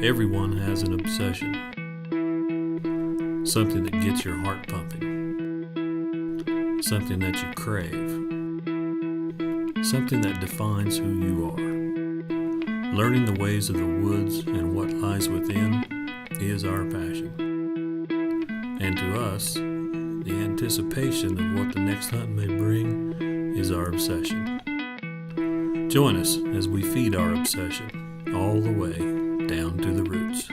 Everyone has an obsession, something that gets your heart pumping, something that you crave, something that defines who you are. Learning the ways of the woods and what lies within is our passion. And to us, the anticipation of what the next hunt may bring is our obsession. Join us as we feed our obsession all the way down to the roots.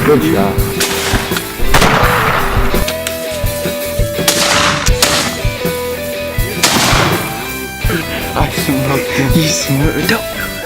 Good job. I smoked him. You smoked him.